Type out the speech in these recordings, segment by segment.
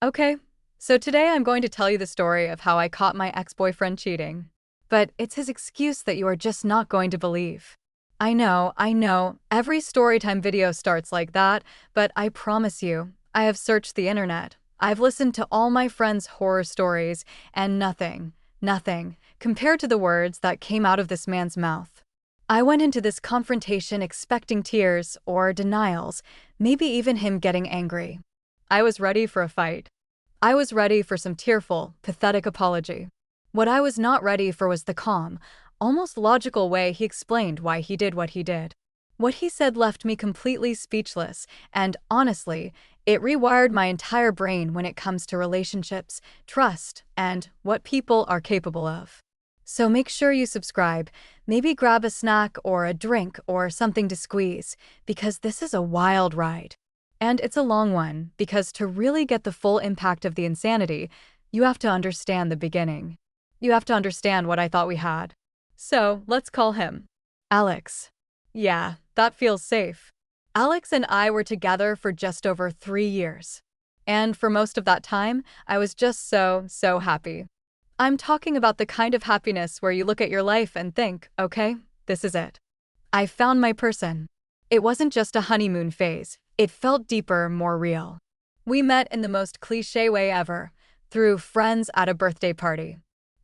Okay, so today I'm going to tell you the story of how I caught my ex-boyfriend cheating. But it's his excuse that you are just not going to believe. I know, every storytime video starts like that, but I promise you, I have searched the internet. I've listened to all my friends' horror stories, and nothing, compared to the words that came out of this man's mouth. I went into this confrontation expecting tears or denials, maybe even him getting angry. I was ready for a fight. I was ready for some tearful, pathetic apology. What I was not ready for was the calm, almost logical way he explained why he did what he did. What he said left me completely speechless, and honestly, it rewired my entire brain when it comes to relationships, trust, and what people are capable of. So make sure you subscribe, maybe grab a snack or a drink or something to squeeze, because this is a wild ride. And it's a long one, because to really get the full impact of the insanity, you have to understand the beginning. You have to understand what I thought we had. So, let's call him Alex. Yeah, that feels safe. Alex and I were together for just over 3 years. And for most of that time, I was just so happy. I'm talking about the kind of happiness where you look at your life and think, okay, this is it. I found my person. It wasn't just a honeymoon phase, it felt deeper, more real. We met in the most cliché way ever, through friends at a birthday party.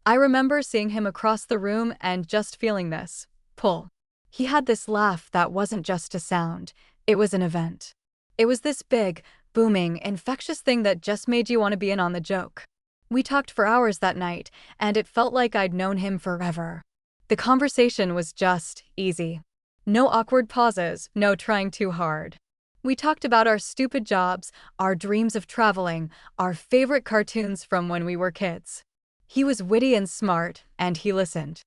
I remember seeing him across the room and just feeling this pull. He had this laugh that wasn't just a sound, it was an event. It was this big, booming, infectious thing that just made you want to be in on the joke. We talked for hours that night, and it felt like I'd known him forever. The conversation was just easy. No awkward pauses, no trying too hard. We talked about our stupid jobs, our dreams of traveling, our favorite cartoons from when we were kids. He was witty and smart, and he listened.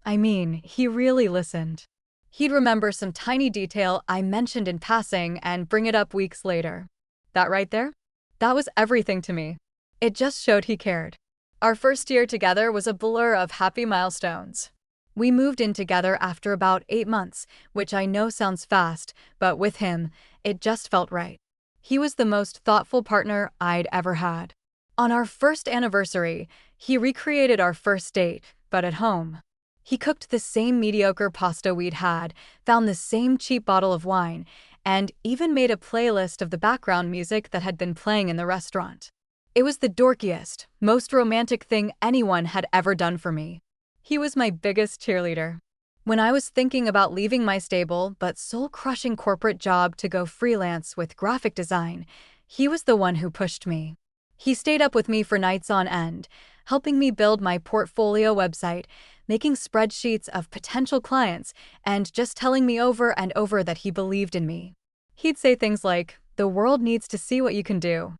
I mean, he really listened. He'd remember some tiny detail I mentioned in passing and bring it up weeks later. That right there? That was everything to me. It just showed he cared. Our first year together was a blur of happy milestones. We moved in together after about 8 months, which I know sounds fast, but with him, it just felt right. He was the most thoughtful partner I'd ever had. On our first anniversary, he recreated our first date, but at home. He cooked the same mediocre pasta we'd had, found the same cheap bottle of wine, and even made a playlist of the background music that had been playing in the restaurant. It was the dorkiest, most romantic thing anyone had ever done for me. He was my biggest cheerleader. When I was thinking about leaving my stable but soul-crushing corporate job to go freelance with graphic design, he was the one who pushed me. He stayed up with me for nights on end, helping me build my portfolio website, making spreadsheets of potential clients, and just telling me over and over that he believed in me. He'd say things like, "The world needs to see what you can do.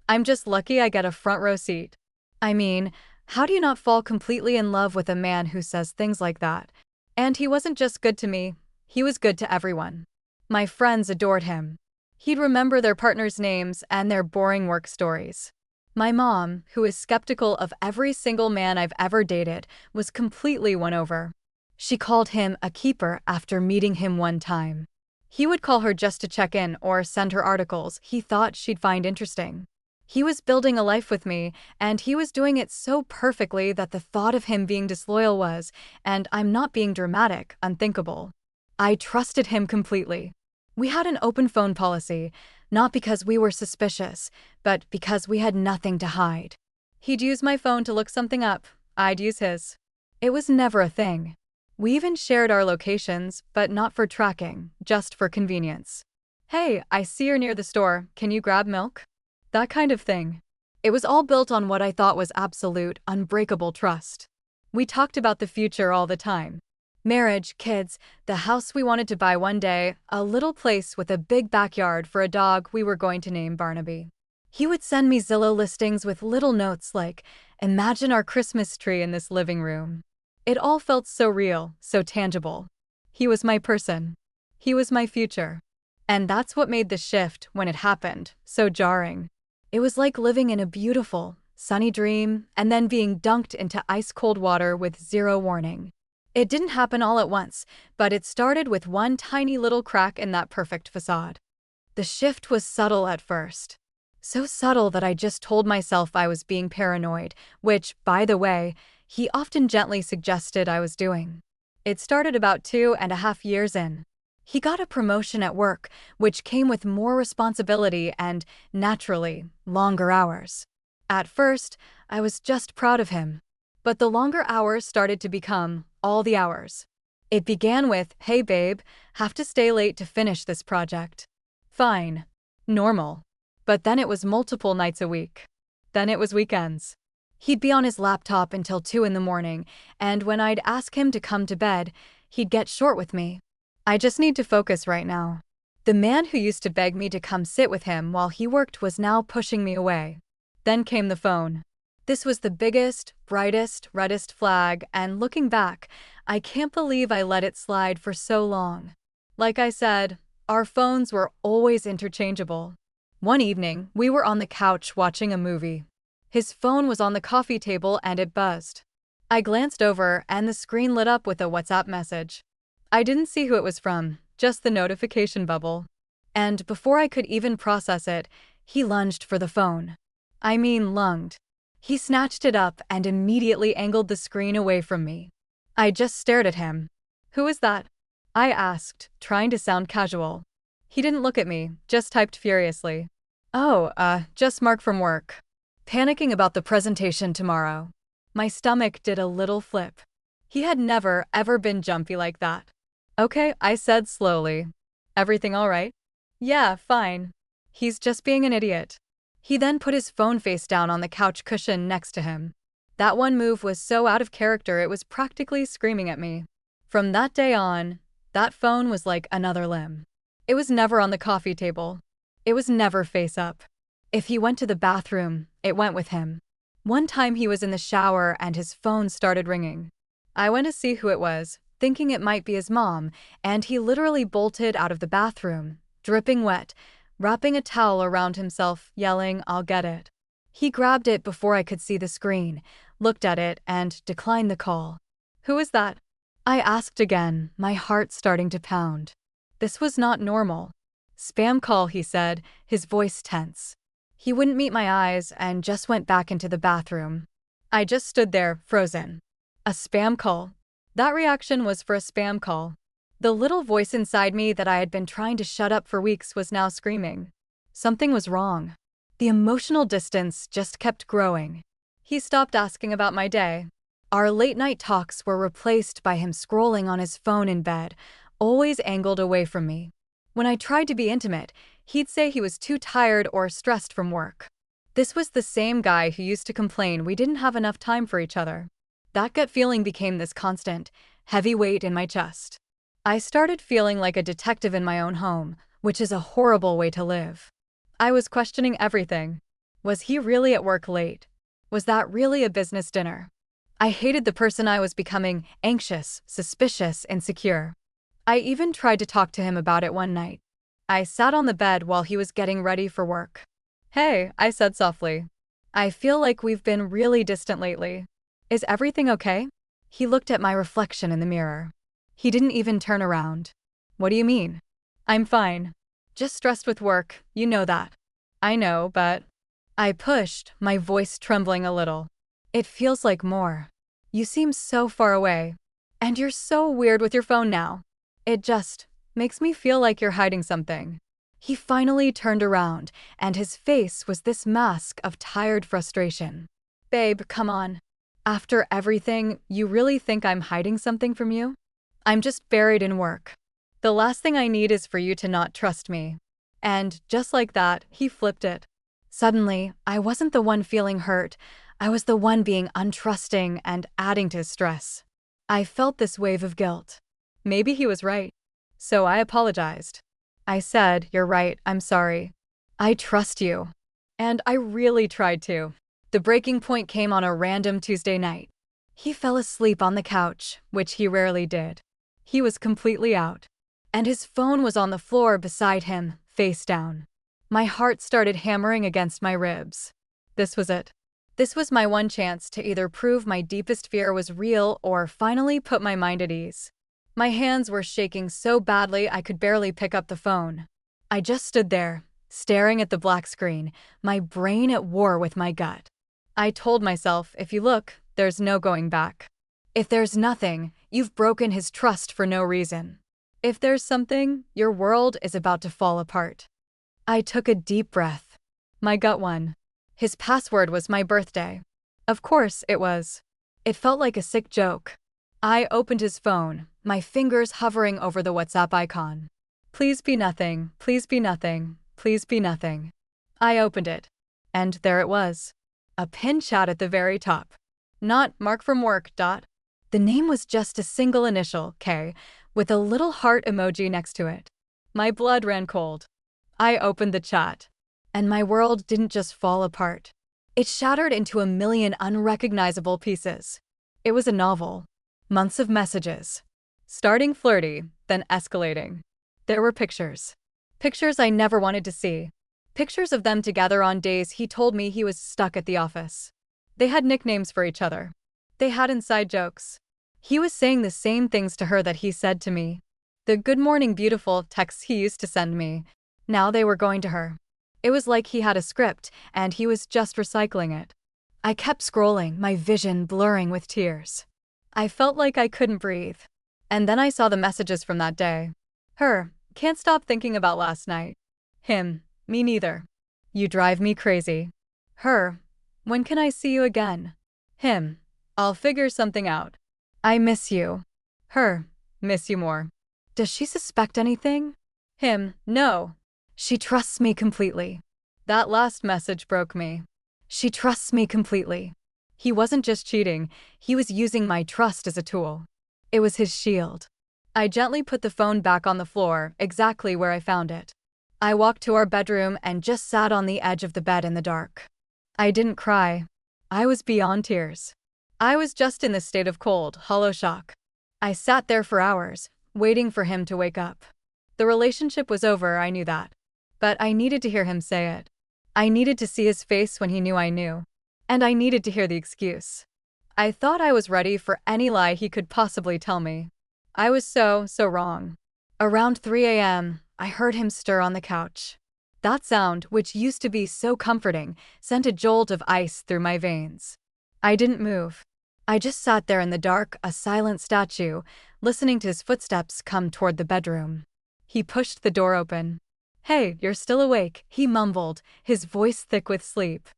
I'm just lucky I get a front row seat." I mean, how do you not fall completely in love with a man who says things like that? And he wasn't just good to me, he was good to everyone. My friends adored him. He'd remember their partners' names and their boring work stories. My mom, who is skeptical of every single man I've ever dated, was completely won over. She called him a keeper after meeting him one time. He would call her just to check in or send her articles he thought she'd find interesting. He was building a life with me, and he was doing it so perfectly that the thought of him being disloyal was, and I'm not being dramatic, unthinkable. I trusted him completely. We had an open phone policy, not because we were suspicious, but because we had nothing to hide. He'd use my phone to look something up, I'd use his. It was never a thing. We even shared our locations, but not for tracking, just for convenience. "Hey, I see you're near the store, can you grab milk?" That kind of thing. It was all built on what I thought was absolute, unbreakable trust. We talked about the future all the time. Marriage, kids, the house we wanted to buy one day, a little place with a big backyard for a dog we were going to name Barnaby. He would send me Zillow listings with little notes like, "Imagine our Christmas tree in this living room." It all felt so real, so tangible. He was my person. He was my future. And that's what made the shift, when it happened, so jarring. It was like living in a beautiful, sunny dream and then being dunked into ice-cold water with zero warning. It didn't happen all at once, but it started with one tiny little crack in that perfect facade. The shift was subtle at first. So subtle that I just told myself I was being paranoid, which, by the way, he often gently suggested I was doing. It started about 2.5 years in. He got a promotion at work, which came with more responsibility and, naturally, longer hours. At first, I was just proud of him. But the longer hours started to become all the hours. It began with, "Hey babe, have to stay late to finish this project." Fine. Normal. But then it was multiple nights a week. Then it was weekends. He'd be on his laptop until 2 in the morning, and when I'd ask him to come to bed, he'd get short with me. "I just need to focus right now." The man who used to beg me to come sit with him while he worked was now pushing me away. Then came the phone. This was the biggest, brightest, reddest flag, and looking back, I can't believe I let it slide for so long. Like I said, our phones were always interchangeable. One evening, we were on the couch watching a movie. His phone was on the coffee table and it buzzed. I glanced over and the screen lit up with a WhatsApp message. I didn't see who it was from, just the notification bubble. And before I could even process it, he lunged for the phone. I mean lunged. He snatched it up and immediately angled the screen away from me. I just stared at him. "Who is that?" I asked, trying to sound casual. He didn't look at me, just typed furiously. "Oh, just Mark from work. Panicking about the presentation tomorrow." My stomach did a little flip. He had never, ever been jumpy like that. "Okay," I said slowly. "Everything all right?" "Yeah, fine." "He's just being an idiot." He then put his phone face down on the couch cushion next to him. That one move was so out of character it was practically screaming at me. From that day on, that phone was like another limb. It was never on the coffee table. It was never face up. If he went to the bathroom, it went with him. One time he was in the shower and his phone started ringing. I went to see who it was, thinking it might be his mom, and he literally bolted out of the bathroom, dripping wet, wrapping a towel around himself, yelling, "I'll get it." He grabbed it before I could see the screen, looked at it, and declined the call. "Who is that?" I asked again, my heart starting to pound. This was not normal. "Spam call," he said, his voice tense. He wouldn't meet my eyes and just went back into the bathroom. I just stood there, frozen. A spam call. That reaction was for a spam call. The little voice inside me that I had been trying to shut up for weeks was now screaming. Something was wrong. The emotional distance just kept growing. He stopped asking about my day. Our late-night talks were replaced by him scrolling on his phone in bed, always angled away from me. When I tried to be intimate, he'd say he was too tired or stressed from work. This was the same guy who used to complain we didn't have enough time for each other. That gut feeling became this constant, heavy weight in my chest. I started feeling like a detective in my own home, which is a horrible way to live. I was questioning everything. Was he really at work late? Was that really a business dinner? I hated the person I was becoming, anxious, suspicious, insecure. I even tried to talk to him about it one night. I sat on the bed while he was getting ready for work. "Hey," I said softly. "I feel like we've been really distant lately. Is everything okay?" He looked at my reflection in the mirror. He didn't even turn around. "What do you mean?" "I'm fine. Just stressed with work, you know that." "I know, but..." I pushed, my voice trembling a little. "It feels like more. You seem so far away. And you're so weird with your phone now. It just makes me feel like you're hiding something." He finally turned around, and his face was this mask of tired frustration. "Babe, come on. After everything, you really think I'm hiding something from you? I'm just buried in work. The last thing I need is for you to not trust me." And just like that, he flipped it. Suddenly, I wasn't the one feeling hurt. I was the one being untrusting and adding to stress. I felt this wave of guilt. Maybe he was right. So I apologized. I said, "You're right, I'm sorry. I trust you." And I really tried to. The breaking point came on a random Tuesday night. He fell asleep on the couch, which he rarely did. He was completely out. And his phone was on the floor beside him, face down. My heart started hammering against my ribs. This was it. This was my one chance to either prove my deepest fear was real or finally put my mind at ease. My hands were shaking so badly I could barely pick up the phone. I just stood there, staring at the black screen, my brain at war with my gut. I told myself, if you look, there's no going back. If there's nothing, you've broken his trust for no reason. If there's something, your world is about to fall apart. I took a deep breath. My gut won. His password was my birthday. Of course it was. It felt like a sick joke. I opened his phone, my fingers hovering over the WhatsApp icon. Please be nothing, please be nothing, please be nothing. I opened it. And there it was. A pinned chat at the very top. Not Mark from work. The name was just a single initial, K, with a little heart emoji next to it. My blood ran cold. I opened the chat. And my world didn't just fall apart. It shattered into a million unrecognizable pieces. It was a novel. Months of messages. Starting flirty, then escalating. There were pictures. Pictures I never wanted to see. Pictures of them together on days he told me he was stuck at the office. They had nicknames for each other. They had inside jokes. He was saying the same things to her that he said to me. The "good morning beautiful" texts he used to send me. Now they were going to her. It was like he had a script, and he was just recycling it. I kept scrolling, my vision blurring with tears. I felt like I couldn't breathe. And then I saw the messages from that day. Her, can't stop thinking about last night. Him, me neither. You drive me crazy. Her, when can I see you again? Him, I'll figure something out. I miss you. Her, miss you more. Does she suspect anything? Him, no. She trusts me completely. That last message broke me. She trusts me completely. He wasn't just cheating, he was using my trust as a tool. It was his shield. I gently put the phone back on the floor, exactly where I found it. I walked to our bedroom and just sat on the edge of the bed in the dark. I didn't cry. I was beyond tears. I was just in this state of cold, hollow shock. I sat there for hours, waiting for him to wake up. The relationship was over, I knew that. But I needed to hear him say it. I needed to see his face when he knew I knew. And I needed to hear the excuse. I thought I was ready for any lie he could possibly tell me. I was so wrong. Around 3 a.m., I heard him stir on the couch. That sound, which used to be so comforting, sent a jolt of ice through my veins. I didn't move. I just sat there in the dark, a silent statue, listening to his footsteps come toward the bedroom. He pushed the door open. Hey, you're still awake, he mumbled, his voice thick with sleep.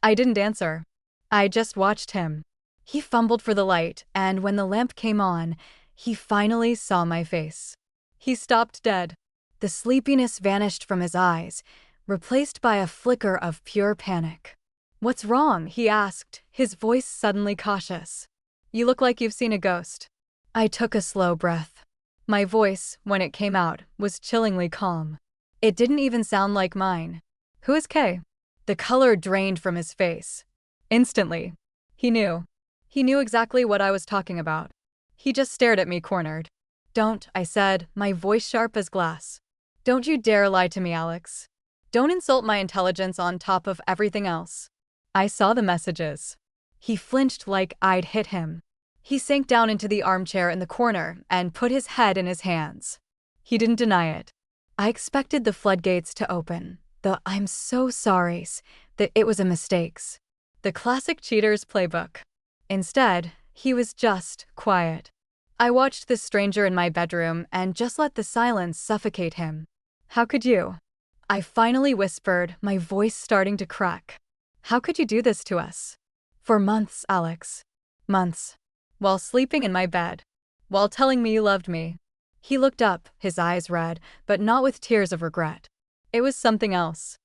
I didn't answer. I just watched him. He fumbled for the light, and when the lamp came on, he finally saw my face. He stopped dead. The sleepiness vanished from his eyes, replaced by a flicker of pure panic. What's wrong? He asked, his voice suddenly cautious. You look like you've seen a ghost. I took a slow breath. My voice, when it came out, was chillingly calm. It didn't even sound like mine. Who is Kay? The color drained from his face. Instantly. He knew. He knew exactly what I was talking about. He just stared at me cornered. Don't, I said, my voice sharp as glass. Don't you dare lie to me, Alex. Don't insult my intelligence on top of everything else. I saw the messages. He flinched like I'd hit him. He sank down into the armchair in the corner and put his head in his hands. He didn't deny it. I expected the floodgates to open, the "I'm so sorry's," that it was a mistakes. The classic cheater's playbook. Instead, he was just quiet. I watched this stranger in my bedroom and just let the silence suffocate him. How could you? I finally whispered, my voice starting to crack. How could you do this to us? For months, Alex. Months. While sleeping in my bed. While telling me you loved me. He looked up, his eyes red, but not with tears of regret. It was something else.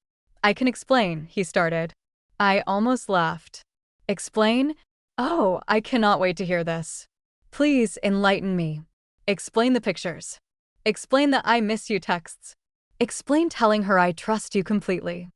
I can explain, he started. I almost laughed. Explain? Oh, I cannot wait to hear this. Please enlighten me. Explain the pictures. Explain the "I miss you" texts. Explain telling her I trust you completely.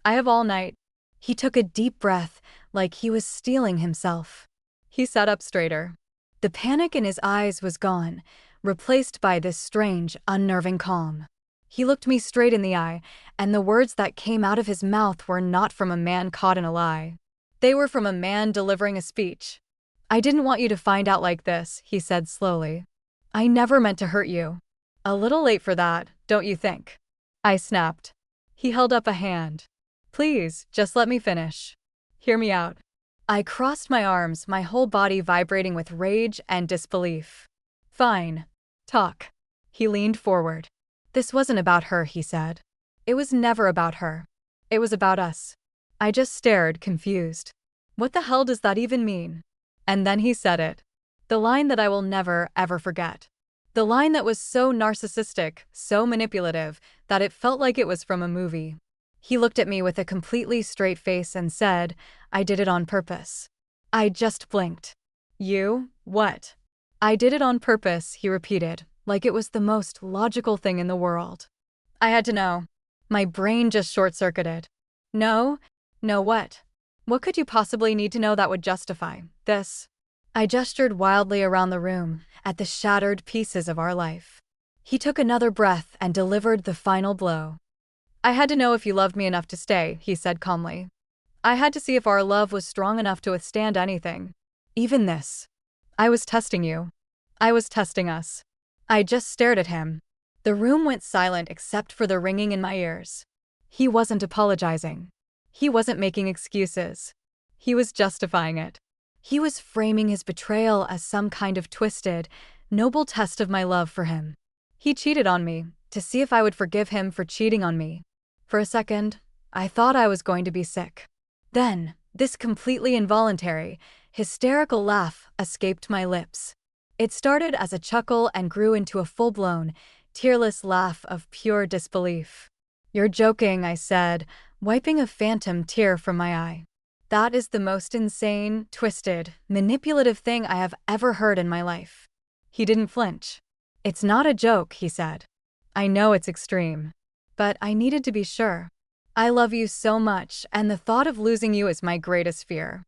I have all night. He took a deep breath, like he was steeling himself. He sat up straighter. The panic in his eyes was gone, replaced by this strange, unnerving calm. He looked me straight in the eye, and the words that came out of his mouth were not from a man caught in a lie. They were from a man delivering a speech. I didn't want you to find out like this, he said slowly. I never meant to hurt you. A little late for that, don't you think? I snapped. He held up a hand. Please, just let me finish. Hear me out. I crossed my arms, my whole body vibrating with rage and disbelief. Fine. Talk. He leaned forward. This wasn't about her, he said. It was never about her. It was about us. I just stared, confused. What the hell does that even mean? And then he said it. The line that I will never, ever forget. The line that was so narcissistic, so manipulative, that it felt like it was from a movie. He looked at me with a completely straight face and said, I did it on purpose. I just blinked. You? What? I did it on purpose, he repeated, like it was the most logical thing in the world. I had to know. My brain just short-circuited. No? No what? What could you possibly need to know that would justify this? I gestured wildly around the room, at the shattered pieces of our life. He took another breath and delivered the final blow. I had to know if you loved me enough to stay, he said calmly. I had to see if our love was strong enough to withstand anything. Even this. I was testing you. I was testing us. I just stared at him. The room went silent except for the ringing in my ears. He wasn't apologizing. He wasn't making excuses. He was justifying it. He was framing his betrayal as some kind of twisted, noble test of my love for him. He cheated on me, to see if I would forgive him for cheating on me. For a second, I thought I was going to be sick. Then, this completely involuntary, hysterical laugh escaped my lips. It started as a chuckle and grew into a full-blown, tearless laugh of pure disbelief. You're joking, I said, wiping a phantom tear from my eye. That is the most insane, twisted, manipulative thing I have ever heard in my life. He didn't flinch. It's not a joke, he said. I know it's extreme. But I needed to be sure. I love you so much, and the thought of losing you is my greatest fear.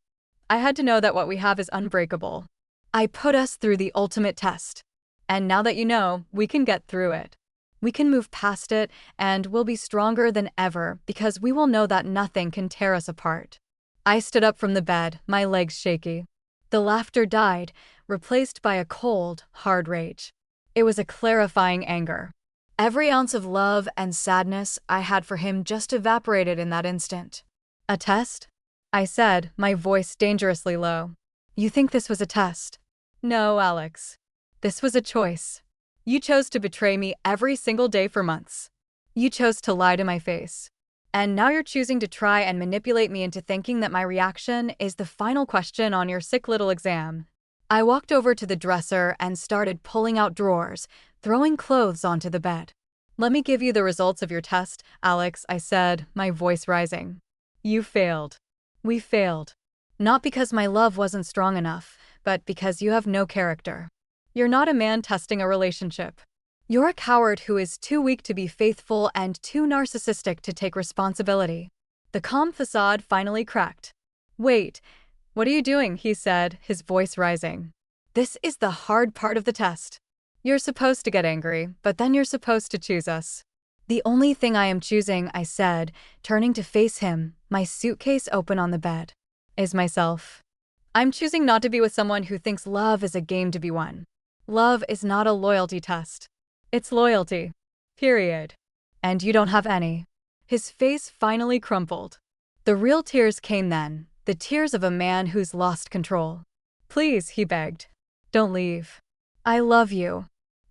I had to know that what we have is unbreakable. I put us through the ultimate test. And now that you know, we can get through it. We can move past it, and we'll be stronger than ever because we will know that nothing can tear us apart. I stood up from the bed, my legs shaky. The laughter died, replaced by a cold, hard rage. It was a clarifying anger. Every ounce of love and sadness I had for him just evaporated in that instant. A test? I said, my voice dangerously low. You think this was a test? No, Alex. This was a choice. You chose to betray me every single day for months. You chose to lie to my face. And now you're choosing to try and manipulate me into thinking that my reaction is the final question on your sick little exam. I walked over to the dresser and started pulling out drawers, throwing clothes onto the bed. Let me give you the results of your test, Alex, I said, my voice rising. You failed. We failed. Not because my love wasn't strong enough, but because you have no character. You're not a man testing a relationship. You're a coward who is too weak to be faithful and too narcissistic to take responsibility. The calm facade finally cracked. Wait, what are you doing? He said, his voice rising. This is the hard part of the test. You're supposed to get angry, but then you're supposed to choose us. The only thing I am choosing, I said, turning to face him, my suitcase open on the bed, is myself. I'm choosing not to be with someone who thinks love is a game to be won. Love is not a loyalty test. It's loyalty. Period. And you don't have any. His face finally crumpled. The real tears came then, the tears of a man who's lost control. Please, he begged. Don't leave. I love you.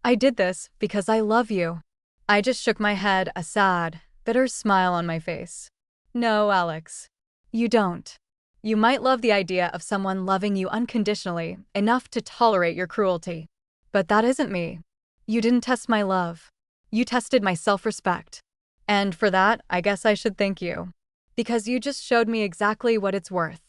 I did this because I love you. I just shook my head, a sad, bitter smile on my face. No, Alex. You don't. You might love the idea of someone loving you unconditionally, enough to tolerate your cruelty. But that isn't me. You didn't test my love. You tested my self-respect. And for that, I guess I should thank you. Because you just showed me exactly what it's worth.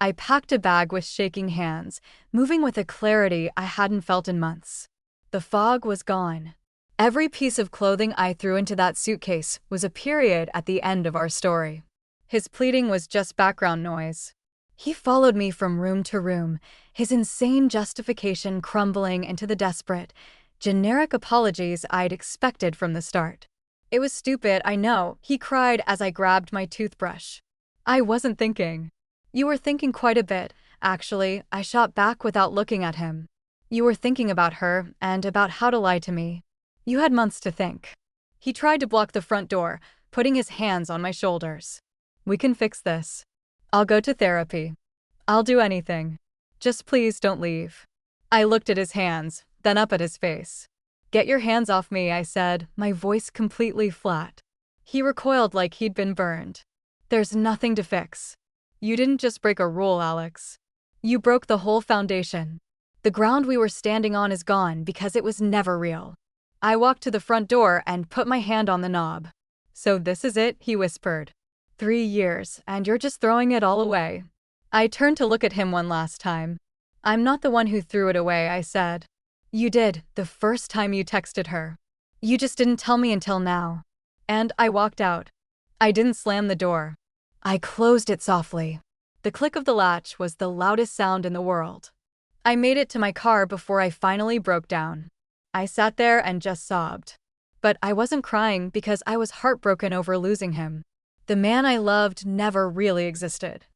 I packed a bag with shaking hands, moving with a clarity I hadn't felt in months. The fog was gone. Every piece of clothing I threw into that suitcase was a period at the end of our story. His pleading was just background noise. He followed me from room to room, his insane justification crumbling into the desperate, generic apologies I'd expected from the start. It was stupid, I know, he cried as I grabbed my toothbrush. I wasn't thinking. You were thinking quite a bit, actually, I shot back without looking at him. You were thinking about her and about how to lie to me. You had months to think. He tried to block the front door, putting his hands on my shoulders. "We can fix this. I'll go to therapy. I'll do anything. Just please don't leave." I looked at his hands, then up at his face. "Get your hands off me," I said, my voice completely flat. He recoiled like he'd been burned. "There's nothing to fix. You didn't just break a rule, Alex. You broke the whole foundation. The ground we were standing on is gone because it was never real." I walked to the front door and put my hand on the knob. "So this is it," he whispered. 3 years, and you're just throwing it all away." I turned to look at him one last time. "I'm not the one who threw it away," I said. "You did, the first time you texted her. You just didn't tell me until now." And I walked out. I didn't slam the door. I closed it softly. The click of the latch was the loudest sound in the world. I made it to my car before I finally broke down. I sat there and just sobbed. But I wasn't crying because I was heartbroken over losing him. The man I loved never really existed.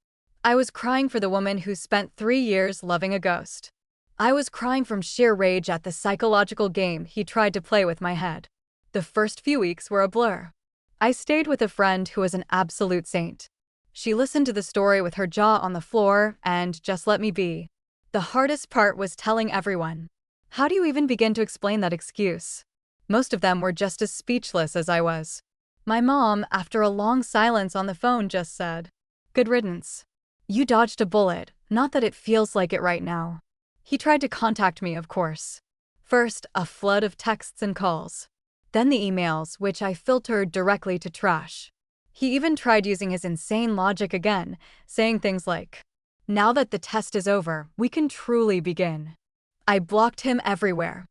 I was crying for the woman who spent 3 years loving a ghost. I was crying from sheer rage at the psychological game he tried to play with my head. The first few weeks were a blur. I stayed with a friend who was an absolute saint. She listened to the story with her jaw on the floor and just let me be. The hardest part was telling everyone. How do you even begin to explain that excuse? Most of them were just as speechless as I was. My mom, after a long silence on the phone, just said, "Good riddance. You dodged a bullet, not that it feels like it right now." He tried to contact me, of course. First, a flood of texts and calls. Then the emails, which I filtered directly to trash. He even tried using his insane logic again, saying things like, "Now that the test is over, we can truly begin." I blocked him everywhere.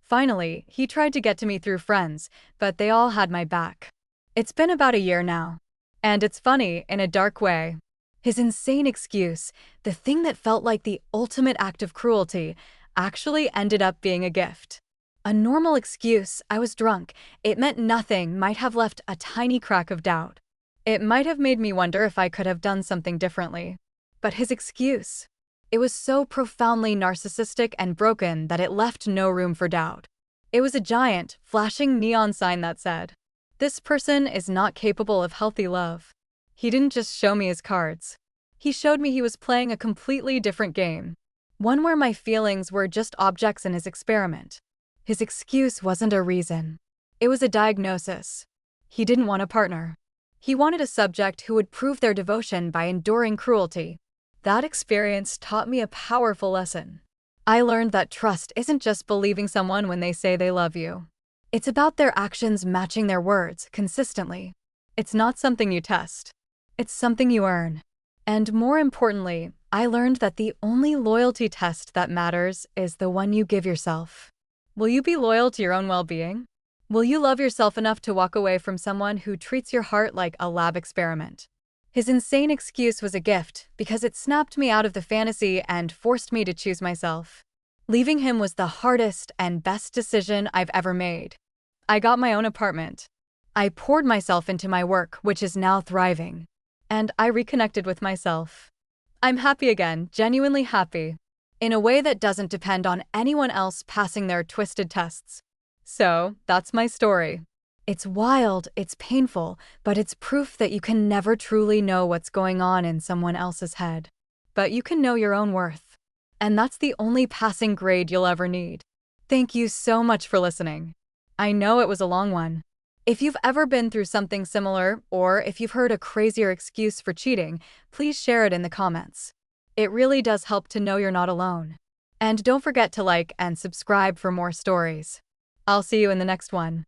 Finally, he tried to get to me through friends, but they all had my back. It's been about a year now. And it's funny, in a dark way. His insane excuse, the thing that felt like the ultimate act of cruelty, actually ended up being a gift. A normal excuse, "I was drunk," it meant nothing, might have left a tiny crack of doubt. It might have made me wonder if I could have done something differently. But his excuse, it was so profoundly narcissistic and broken that it left no room for doubt. It was a giant, flashing neon sign that said, "This person is not capable of healthy love." He didn't just show me his cards. He showed me he was playing a completely different game. One where my feelings were just objects in his experiment. His excuse wasn't a reason. It was a diagnosis. He didn't want a partner. He wanted a subject who would prove their devotion by enduring cruelty. That experience taught me a powerful lesson. I learned that trust isn't just believing someone when they say they love you. It's about their actions matching their words consistently. It's not something you test. It's something you earn. And more importantly, I learned that the only loyalty test that matters is the one you give yourself. Will you be loyal to your own well-being? Will you love yourself enough to walk away from someone who treats your heart like a lab experiment? His insane excuse was a gift because it snapped me out of the fantasy and forced me to choose myself. Leaving him was the hardest and best decision I've ever made. I got my own apartment. I poured myself into my work, which is now thriving. And I reconnected with myself. I'm happy again, genuinely happy. In a way that doesn't depend on anyone else passing their twisted tests. So, that's my story. It's wild, it's painful, but it's proof that you can never truly know what's going on in someone else's head. But you can know your own worth. And that's the only passing grade you'll ever need. Thank you so much for listening. I know it was a long one. If you've ever been through something similar, or if you've heard a crazier excuse for cheating, please share it in the comments. It really does help to know you're not alone. And don't forget to like and subscribe for more stories. I'll see you in the next one.